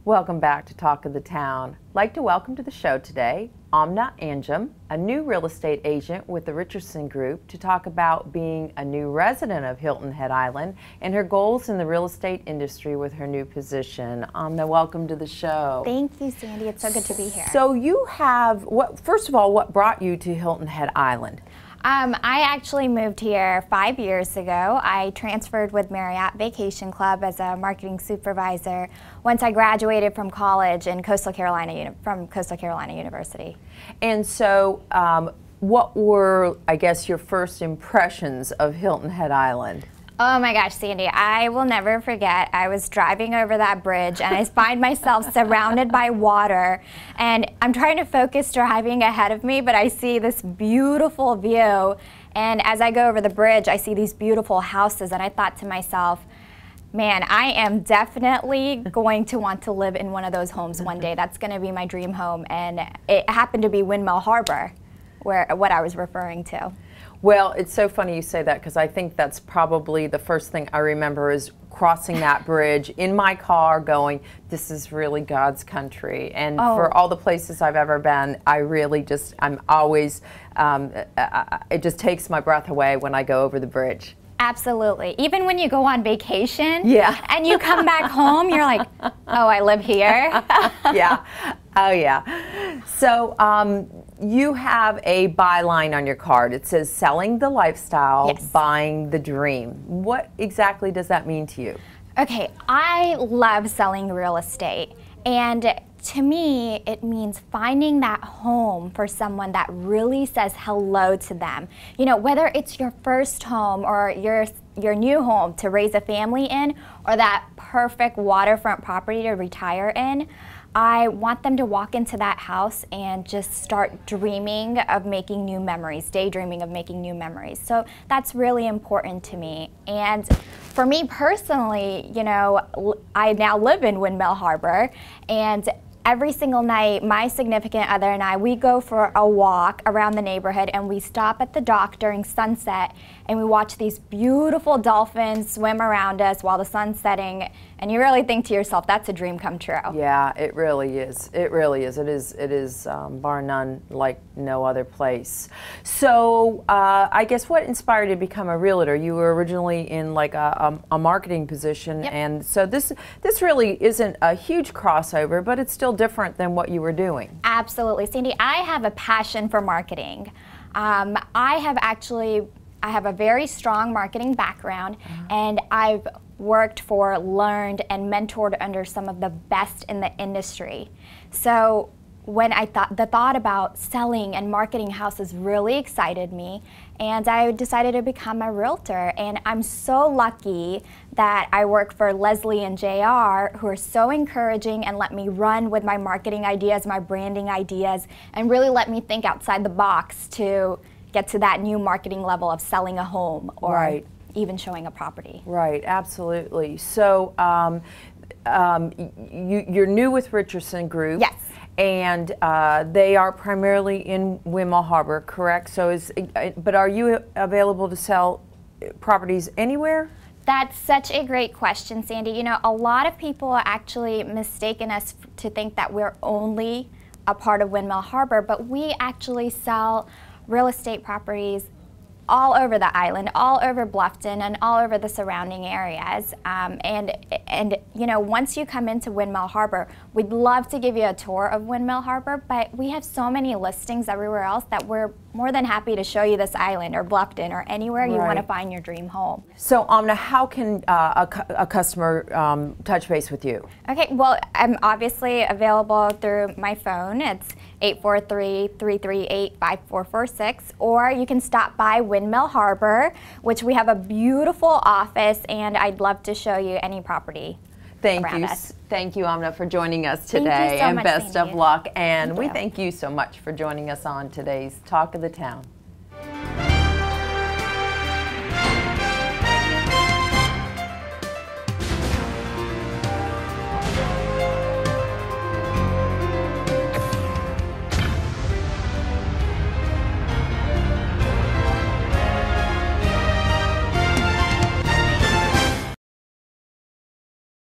Welcome back to Talk of the Town. I'd like to welcome to the show today Amna Anjum, a new real estate agent with the Richardson Group, to talk about being a new resident of Hilton Head Island and her goals in the real estate industry with her new position. Amna, welcome to the show. Thank you, Sandy. It's so good to be here. So you have, first of all, what brought you to Hilton Head Island? I actually moved here 5 years ago. I transferred with Marriott Vacation Club as a marketing supervisor once I graduated from college in Coastal Carolina University. And so what were, I guess, your first impressions of Hilton Head Island? Oh my gosh, Sandy, I will never forget. I was driving over that bridge and I find myself surrounded by water, and I'm trying to focus driving ahead of me, but I see this beautiful view, and as I go over the bridge I see these beautiful houses, and I thought to myself, man, I am definitely going to want to live in one of those homes one day. That's going to be my dream home, and it happened to be Windmill Harbor, what I was referring to. Well, it's so funny you say that, because I think that's probably the first thing I remember is crossing that bridge in my car going, this is really God's country. And for all the places I've ever been, I really just, I'm always, it just takes my breath away when I go over the bridge. Absolutely. Even when you go on vacation and you come back home, you're like, oh, I live here. Yeah. Oh, yeah. So you have a byline on your card. It says, selling the lifestyle, buying the dream. What exactly does that mean to you? Okay, I love selling real estate. And to me, it means finding that home for someone that really says hello to them. You know, whether it's your first home or your new home to raise a family in, or that perfect waterfront property to retire in, I want them to walk into that house and just start dreaming of making new memories, daydreaming of making new memories. So that's really important to me. And for me personally, you know, I now live in Windmill Harbor, and every single night, my significant other and I, we go for a walk around the neighborhood, and we stop at the dock during sunset, and we watch these beautiful dolphins swim around us while the sun's setting, and you really think to yourself, that's a dream come true. Yeah, it really is. It really is. It is bar none like no other place. So I guess what inspired you to become a realtor? You were originally in like a marketing position, and so this really isn't a huge crossover, but it's still different than what you were doing. Absolutely. Sandy, I have a passion for marketing. I have a very strong marketing background, and I've worked for, learned, and mentored under some of the best in the industry. So when the thought about selling and marketing houses really excited me, and I decided to become a realtor. And I'm so lucky that I work for Leslie and JR, who are so encouraging and let me run with my marketing ideas, my branding ideas, and really let me think outside the box to get to that new marketing level of selling a home or even showing a property. Right, absolutely. So you're new with Richardson Group. Yes. And they are primarily in Windmill Harbor, correct? So but are you available to sell properties anywhere? That's such a great question, Sandy. You know, a lot of people are actually mistaken us to think that we're only a part of Windmill Harbor, but we actually sell real estate properties all over the island, all over Bluffton, and all over the surrounding areas. And you know, once you come into Windmill Harbor, we'd love to give you a tour of Windmill Harbor, but we have so many listings everywhere else that we're more than happy to show you this island or Bluffton or anywhere you want to find your dream home. So Amna, how can a customer touch base with you? Okay, well, I'm obviously available through my phone. It's 843-338-5446, or you can stop by Windmill Harbor, which we have a beautiful office, and I'd love to show you any property around us. Thank you, Amna, for joining us today. Thank you so and much, best Sandy. of luck. And we thank you so much for joining us on today's Talk of the Town.